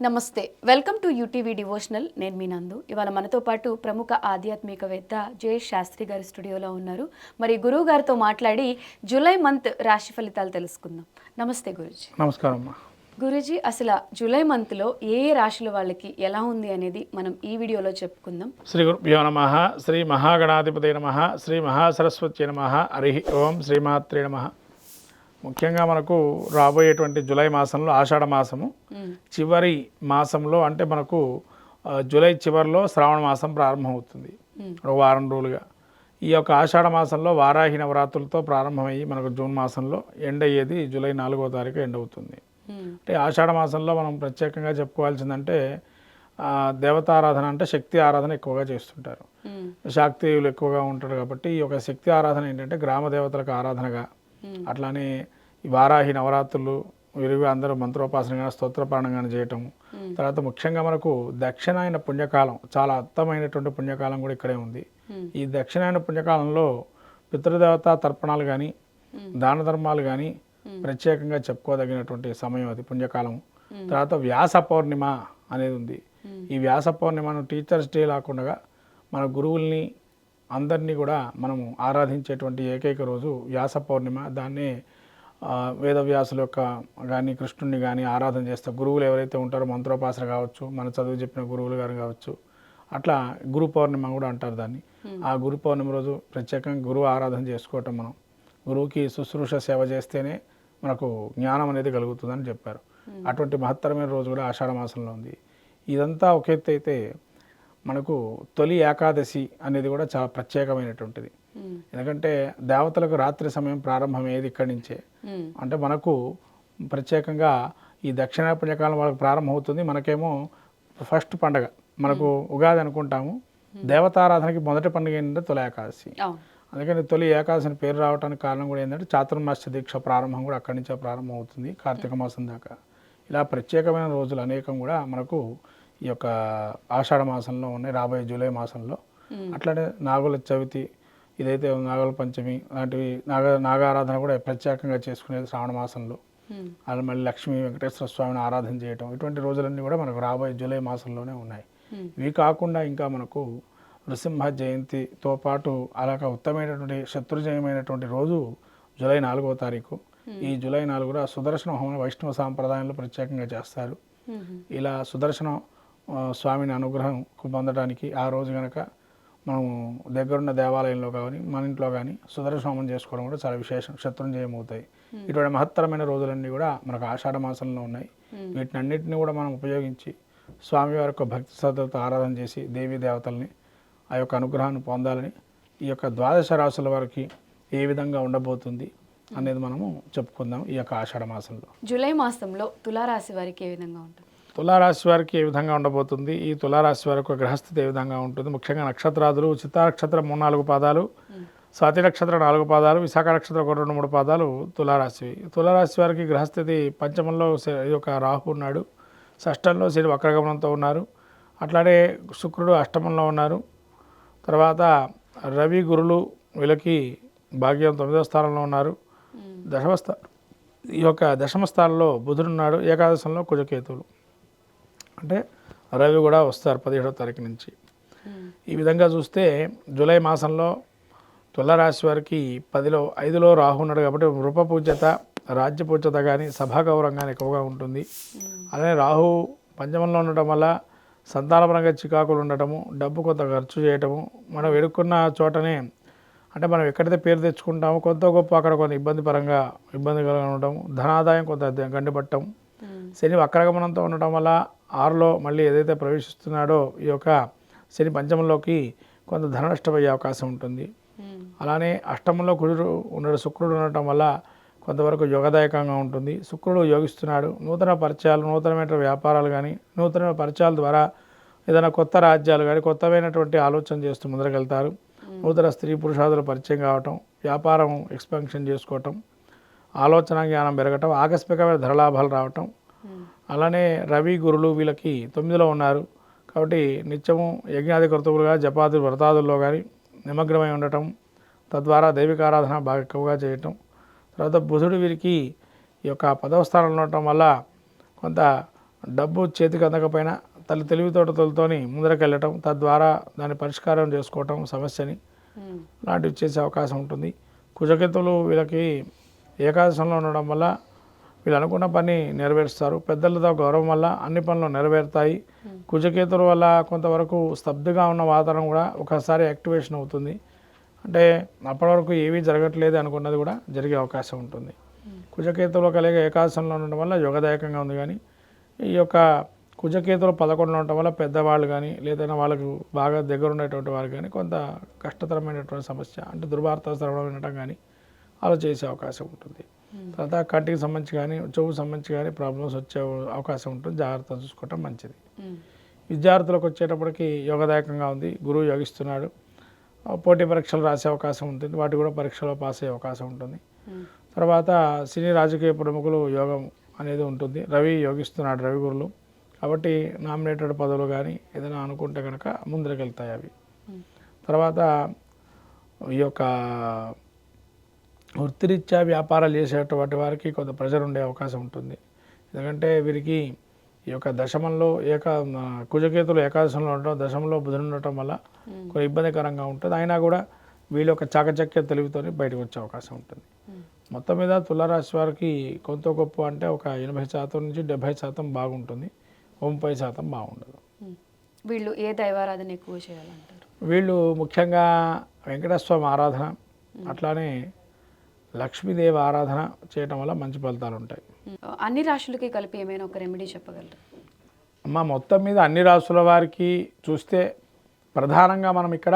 నమస్తే, welcome to UTV devotional. నేను మీ నందు. ఇవాళ మనతో పాటు ప్రముఖ ఆధ్యాత్మికవేత్త జయేష్ శాస్త్రి గారి స్టూడియోలో ఉన్నారు. మరి గురువు గారితో మాట్లాడి జూలై మంత్ రాశి ఫలితాలు తెలుసుకుందాం. నమస్తే గురుజీ. నమస్కారం అమ్మా. గురుజీ, అసలు జూలై మంత్లో ఏ రాశుల వాళ్ళకి ఎలా ఉంది అనేది మనం ఈ వీడియోలో చెప్పుకుందాం. శ్రీ గురుభ్యో నమః. శ్రీ మహాగణాధిపతే నమః. శ్రీ మహాసరస్వతి నమః. హరి ఓం శ్రీమాత్రే నమః. ముఖ్యంగా మనకు రాబోయేటువంటి జూలై మాసంలో ఆషాఢ మాసము చివరి మాసంలో, అంటే మనకు జూలై చివరిలో శ్రావణ మాసం ప్రారంభమవుతుంది ఒక వారం రోజులుగా. ఈ యొక్క ఆషాఢ మాసంలో వారాహి నవరాత్రులతో ప్రారంభమయ్యి మనకు జూన్ మాసంలో ఎండ్ అయ్యేది జూలై 4వ తారీఖు ఎండ్ అవుతుంది. అంటే ఆషాఢ మాసంలో మనం ప్రత్యేకంగా చెప్పుకోవాల్సిందంటే దేవతారాధన, అంటే శక్తి ఆరాధన ఎక్కువగా చేస్తుంటారు. శాక్తేయులు ఎక్కువగా ఉంటారు కాబట్టి ఈ యొక్క శక్తి ఆరాధన ఏంటంటే గ్రామ దేవతలకు ఆరాధనగా, అట్లానే ఈ వారాహి నవరాత్రులు విరిగా అందరూ మంత్రోపాసనగా స్తోత్రపారణంగా చేయటం. తర్వాత ముఖ్యంగా మనకు దక్షిణాయన పుణ్యకాలం, చాలా అర్థమైనటువంటి పుణ్యకాలం కూడా ఇక్కడే ఉంది. ఈ దక్షిణాయన పుణ్యకాలంలో పితృదేవత తర్పణాలు కానీ దాన ధర్మాలు కానీ ప్రత్యేకంగా చెప్పుకోదగినటువంటి సమయం అది, పుణ్యకాలం. తర్వాత వ్యాస పౌర్ణిమ అనేది ఉంది. ఈ వ్యాస పౌర్ణిమను టీచర్స్ డే లాకుండా మన గురువుల్ని అందరినీ కూడా మనము ఆరాధించేటువంటి ఏకైక రోజు వ్యాస పౌర్ణిమ. దాన్నే వేదవ్యాసుల యొక్క కానీ కృష్ణుడిని కానీ ఆరాధన చేస్తారు. గురువులు ఎవరైతే ఉంటారో మంత్రోపాసన కావచ్చు, మన చదువు చెప్పిన గురువులు గారు కావచ్చు, అట్లా గురు పౌర్ణిమ కూడా అంటారు దాన్ని. ఆ గురు పౌర్ణిమ రోజు ప్రత్యేకంగా గురువు ఆరాధన చేసుకోవటం, మనం గురువుకి శుశ్రూష సేవ చేస్తేనే మనకు జ్ఞానం అనేది కలుగుతుందని చెప్పారు. అటువంటి మహత్తరమైన రోజు కూడా ఆషాఢ మాసంలో ఉంది. ఇదంతా ఒక ఎత్తు అయితే మనకు తొలి ఏకాదశి అనేది కూడా చాలా ప్రత్యేకమైనటువంటిది. ఎందుకంటే దేవతలకు రాత్రి సమయం ప్రారంభమయ్యేది ఇక్కడి నుంచే. అంటే మనకు ప్రత్యేకంగా ఈ దక్షిణ పుణ్యకాలం వాళ్ళకి ప్రారంభమవుతుంది. మనకేమో ఫస్ట్ పండగ మనకు ఉగాది అనుకుంటాము. దేవతారాధనకి మొదటి పండుగ ఏంటంటే తొలి ఏకాదశి. అందుకని తొలి ఏకాదశి అని పేరు రావడానికి కారణం కూడా ఏంటంటే చాతుర్మాస్య దీక్ష ప్రారంభం కూడా అక్కడి నుంచే ప్రారంభం అవుతుంది, కార్తీక మాసం దాకా. ఇలా ప్రత్యేకమైన రోజులు అనేకం కూడా మనకు ఈ యొక్క ఆషాఢ మాసంలో ఉన్నాయి, రాబోయే జూలై మాసంలో. అట్లనే నాగుల చవితి, ఇదైతే నాగుల పంచమి లాంటివి, నాగారాధన కూడా ప్రత్యేకంగా చేసుకునేది శ్రావణ మాసంలో. అలా మళ్ళీ లక్ష్మీ వెంకటేశ్వర స్వామిని ఆరాధన చేయటం, ఇటువంటి రోజులన్నీ కూడా మనకు రాబోయే జూలై మాసంలోనే ఉన్నాయి. ఇవి కాకుండా ఇంకా మనకు నృసింహ జయంతితో పాటు అలాగ ఉత్తమమైనటువంటి శత్రుజయమైనటువంటి రోజు జూలై 4వ తారీఖు. ఈ జూలై 4 కూడా సుదర్శన హోమం వైష్ణవ సాంప్రదాయంలో ప్రత్యేకంగా చేస్తారు. ఇలా సుదర్శన స్వామిని అనుగ్రహం పొందడానికి ఆ రోజు కనుక మనం దగ్గరున్న దేవాలయంలో కానీ మన ఇంట్లో కానీ సుదర్శన హోమం చేసుకోవడం కూడా చాలా విశేషం, శత్రుంజయం అవుతాయి. ఇటువంటి మహత్తరమైన రోజులన్నీ కూడా మనకు ఆషాఢ మాసంలో ఉన్నాయి. వీటిని అన్నింటినీ కూడా మనం ఉపయోగించి స్వామివారి యొక్క భక్తి శ్రద్ధలతో ఆరాధన చేసి దేవీ దేవతల్ని ఆ యొక్క అనుగ్రహాన్ని పొందాలని, ఈ యొక్క ద్వాదశ రాశుల వారికి ఏ విధంగా ఉండబోతుంది అనేది మనము చెప్పుకుందాం ఈ యొక్క ఆషాఢ మాసంలో. జూలై మాసంలో తులారాశి వారికి ఏ విధంగా ఉంటుంది? తులారాశి వారికి ఏ విధంగా ఉండబోతుంది, ఈ తులారాశి వారికి గ్రహస్థితి ఏ విధంగా ఉంటుంది? ముఖ్యంగా నక్షత్రాదులు చిత్తా నక్షత్రం 3-4 పాదాలు, స్వాతి నక్షత్రం 4 పాదాలు, విశాఖ నక్షత్రం 1-2-3 పాదాలు తులారాశి. తులారాశి వారికి గ్రహస్థితి పంచమంలో ఈ యొక్క రాహు ఉన్నాడు, షష్టంలో శని వక్రగమనంతో ఉన్నారు, అట్లానే శుక్రుడు అష్టమంలో ఉన్నారు. తర్వాత రవి గురులు వీళ్ళకి భాగ్యం 9వ స్థానంలో ఉన్నారు. ఈ యొక్క దశమ స్థానంలో బుధుడున్నాడు, ఏకాదశంలో కుజకేతువులు. అంటే రవి కూడా వస్తారు 17వ తారీఖు నుంచి. ఈ విధంగా చూస్తే జూలై మాసంలో తులారాశి వారికి 5లో రాహు ఉన్నాడు కాబట్టి రూప పూజ్యత, రాజ్య పూజ్యత కానీ సభా గౌరవం కానీ ఎక్కువగా ఉంటుంది. అలానే రాహు పంచమంలో ఉండటం వల్ల సంతానపరంగా చికాకులు ఉండటము, డబ్బు కొంత ఖర్చు చేయటము, మనం ఎడుక్కున్న చోటనే, అంటే మనం ఎక్కడైతే పేరు తెచ్చుకుంటామో కొంత గొప్ప అక్కడ కొంత ఇబ్బందిగా ఉండటం, ధనాదాయం కొంత గండిపట్టడం. శని వక్రగమనంతో ఉండటం వల్ల 6లో మళ్ళీ ఏదైతే ప్రవేశిస్తున్నాడో ఈ యొక్క శని పంచమంలోకి కొంత ధన నష్టమయ్యే అవకాశం ఉంటుంది. అలానే అష్టమంలో శుక్రుడు ఉండటం వల్ల కొంతవరకు యోగదాయకంగా ఉంటుంది. శుక్రుడు యోగిస్తున్నాడు. నూతన పరిచయాలు, నూతనమైన వ్యాపారాలు కానీ, నూతన పరిచయాల ద్వారా ఏదైనా కొత్త రాజ్యాలు కానీ కొత్తమైనటువంటి ఆలోచన చేస్తూ ముందరకెళ్తారు. నూతన స్త్రీ పురుషాదుల పరిచయం కావటం, వ్యాపారం ఎక్స్పాన్షన్ చేసుకోవటం, ఆలోచన జ్ఞానం పెరగటం, ఆకస్మికమైన ధనలాభాలు రావటం. అలానే రవి గురులు వీళ్ళకి 9లో ఉన్నారు కాబట్టి నిత్యము యజ్ఞాది కర్తవులుగా జపాది వ్రతాదుల్లో కానీ నిమగ్నమై ఉండటం, తద్వారా దైవికారాధన బాగా ఎక్కువగా చేయటం. తర్వాత బుధుడు వీరికి ఈ యొక్క 10వ స్థానంలో ఉండటం వల్ల కొంత డబ్బు చేతికి అందకపోయినా తెలివితోటలతోని ముందరకెళ్ళటం, తద్వారా దాన్ని పరిష్కారం చేసుకోవటం సమస్యని లాంటివి చేసే అవకాశం ఉంటుంది. కుజకేతువులు వీళ్ళకి ఏకాదశంలో ఉండడం వల్ల వీళ్ళు అనుకున్న పని నెరవేరుస్తారు. పెద్దలతో గౌరవం వల్ల అన్ని పనులు నెరవేరుతాయి. కుజకేతువుల వల్ల కొంతవరకు స్తబ్దుగా ఉన్న వాతావరణం కూడా ఒకసారి యాక్టివేషన్ అవుతుంది. అంటే అప్పటి వరకు ఏమీ జరగట్లేదు అనుకున్నది కూడా జరిగే అవకాశం ఉంటుంది. కుజకేతువులు కలిగే ఏకాదశంలో ఉండడం వల్ల యోగదాయకంగా ఉంది. కానీ ఈ యొక్క కుజకేతువులు 11లో ఉండటం వల్ల పెద్దవాళ్ళు కానీ లేదైనా వాళ్ళకు బాగా దగ్గర ఉండేటువంటి వారు కానీ కొంత కష్టతరమైనటువంటి సమస్య, అంటే దుర్వార్త శ్రవణం వినడం కానీ అలా చేసే అవకాశం ఉంటుంది. తర్వాత కంటికి సంబంధించి కానీ చెవుకు సంబంధించి కానీ ప్రాబ్లమ్స్ వచ్చే అవకాశం ఉంటుంది. జాగ్రత్త చూసుకోవటం మంచిది. విద్యార్థులకు వచ్చేటప్పటికి యోగదాయకంగా ఉంది. గురువు యోగిస్తున్నాడు. పోటీ పరీక్షలు రాసే అవకాశం ఉంటుంది. వాటి కూడా పరీక్షలో పాస్ అయ్యే అవకాశం ఉంటుంది. తర్వాత సినీ రాజకీయ ప్రముఖులు యోగం అనేది ఉంటుంది. రవి యోగిస్తున్నాడు, రవి గురులు. కాబట్టి నామినేటెడ్ పదవులు కానీ ఏదైనా అనుకుంటే కనుక ముందరకెళ్తాయి అవి. తర్వాత ఈ యొక్క వృత్తిరీత్యా వ్యాపారాలు చేసేటువంటి వారికి కొంత ప్రెజర్ ఉండే అవకాశం ఉంటుంది. ఎందుకంటే వీరికి ఈ యొక్క దశమంలో కుజకేతులు ఏకాదశంలో ఉండటం, దశమంలో బుధుడు ఉండటం వల్ల కొన్ని ఇబ్బందికరంగా ఉంటుంది. అయినా కూడా వీళ్ళ యొక్క చాకచక్య తెలివితోని బయటకు వచ్చే అవకాశం ఉంటుంది. మొత్తం మీద తులారాశి వారికి కొంత గొప్ప అంటే ఒక 80% నుంచి 70% బాగుంటుంది. 30% బాగుండదు. వీళ్ళు ఏ దైవారాధన ఎక్కువ చేయాలంటారు? వీళ్ళు ముఖ్యంగా వెంకటేశ్వర స్వామి ఆరాధన, అట్లానే లక్ష్మీదేవి ఆరాధన చేయటం వల్ల మంచి ఫలితాలు ఉంటాయి. అన్ని రాశులకి కలిపి ఏమైనా ఒక రెమెడీ చెప్పగలరు? అమ్మ, మొత్తం మీద అన్ని రాశుల వారికి చూస్తే ప్రధానంగా మనం ఇక్కడ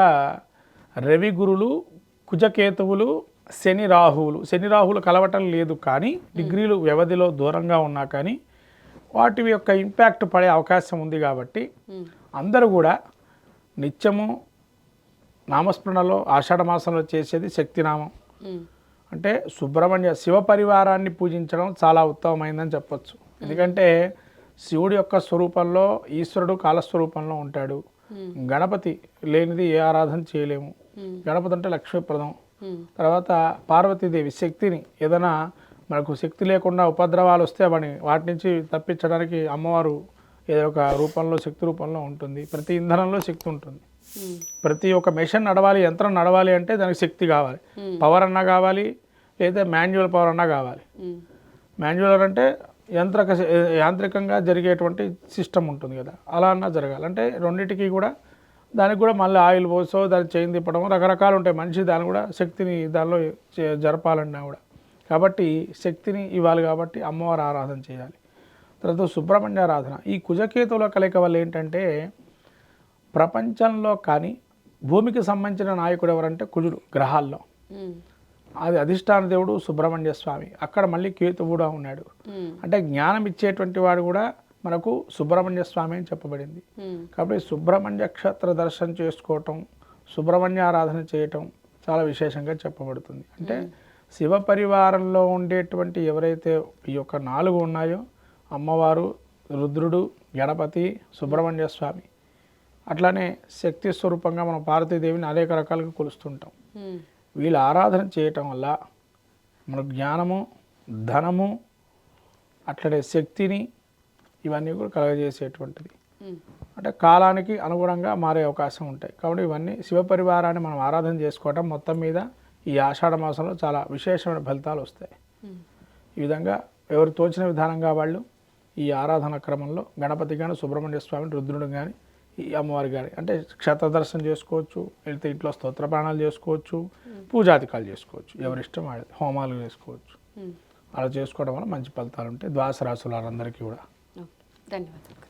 రవి గురులు, కుజకేతువులు, శని రాహువులు కలవటం లేదు. కానీ డిగ్రీలు వ్యవధిలో దూరంగా ఉన్నా కానీ వాటి యొక్క ఇంపాక్ట్ పడే అవకాశం ఉంది. కాబట్టి అందరూ కూడా నిత్యము నామస్మరణలో ఆషాఢ మాసంలో చేసేది శక్తినామం. అంటే సుబ్రహ్మణ్య శివ పరివారాన్ని పూజించడం చాలా ఉత్తమమైందని చెప్పచ్చు. ఎందుకంటే శివుడి యొక్క స్వరూపంలో ఈశ్వరుడు కాలస్వరూపంలో ఉంటాడు. గణపతి లేనిది ఏ ఆరాధన చేయలేము. గణపతి అంటే లక్ష్మీప్రదం. తర్వాత పార్వతీదేవి శక్తిని, ఏదైనా మనకు శక్తి లేకుండా ఉపద్రవాలు వస్తే వాటి నుంచి తప్పించడానికి అమ్మవారు ఏదో ఒక రూపంలో, శక్తి రూపంలో ఉంటుంది. ప్రతి ఇంధనంలో శక్తి ఉంటుంది. ప్రతి ఒక్క మెషిన్ నడవాలి, యంత్రం నడవాలి అంటే దానికి శక్తి కావాలి. పవర్ అన్నా కావాలి, లేదా మాన్యువల్ పవర్ అన్నా కావాలి. మాన్యువల్ అంటే యాంత్రికంగా జరిగేటువంటి సిస్టమ్ ఉంటుంది కదా, అలా అన్నా జరగాలి. అంటే రెండింటికి కూడా దానికి కూడా మళ్ళీ ఆయిల్ పోసో దాన్ని చేయి తిప్పడం రకరకాలు ఉంటాయి. మనిషి దాన్ని కూడా శక్తిని దానిలో జరపాలన్నా కూడా. కాబట్టి శక్తిని ఇవ్వాలి. కాబట్టి అమ్మవారి ఆరాధన చేయాలి. తర్వాత సుబ్రహ్మణ్య ఆరాధన. ఈ కుజకేతువుల కలయిక వల్ల ఏంటంటే ప్రపంచంలో కానీ భూమికి సంబంధించిన నాయకుడు ఎవరంటే కుజుడు. గ్రహాల్లో అది అధిష్టాన దేవుడు సుబ్రహ్మణ్య స్వామి. అక్కడ మళ్ళీ కేతు కూడా ఉన్నాడు. అంటే జ్ఞానం ఇచ్చేటువంటి వాడు కూడా మనకు సుబ్రహ్మణ్య స్వామి అని చెప్పబడింది. కాబట్టి సుబ్రహ్మణ్య క్షేత్ర దర్శనం చేసుకోవటం, సుబ్రహ్మణ్య ఆరాధన చేయటం చాలా విశేషంగా చెప్పబడుతుంది. అంటే శివ పరివారంలో ఉండేటువంటి ఎవరైతే ఈ యొక్క 4 ఉన్నాయో, అమ్మవారు, రుద్రుడు, గణపతి, సుబ్రహ్మణ్య స్వామి, అట్లానే శక్తి స్వరూపంగా మనం పార్వతీదేవిని అనేక రకాలుగా కొలుస్తుంటాం. వీళ్ళ ఆరాధన చేయటం వల్ల మన జ్ఞానము, ధనము, అట్లనే శక్తిని ఇవన్నీ కూడా కలగజేసేటువంటిది. అంటే కాలానికి అనుగుణంగా మారే అవకాశం ఉంటాయి. కాబట్టి ఇవన్నీ శివ పరివారాన్ని మనం ఆరాధన చేసుకోవటం మొత్తం మీద ఈ ఆషాఢ మాసంలో చాలా విశేషమైన ఫలితాలు వస్తాయి. ఈ విధంగా ఎవరు తోచిన విధానంగా వాళ్ళు ఈ ఆరాధన క్రమంలో గణపతి కానీ, సుబ్రహ్మణ్య స్వామిని, రుద్రుడు కానీ, ఈ అమ్మవారి కానీ అంటే క్షేత్ర దర్శనం చేసుకోవచ్చు, వెళ్తే ఇంట్లో స్తోత్ర ప్రాణాలు చేసుకోవచ్చు, పూజాధికాలు చేసుకోవచ్చు, ఎవరిష్టం వాళ్ళది, హోమాలు చేసుకోవచ్చు. అలా చేసుకోవడం వల్ల మంచి ఫలితాలు ఉంటాయి. ద్వాదశ రాశుల వారందరికీ కూడా. ధన్యవాదాలు.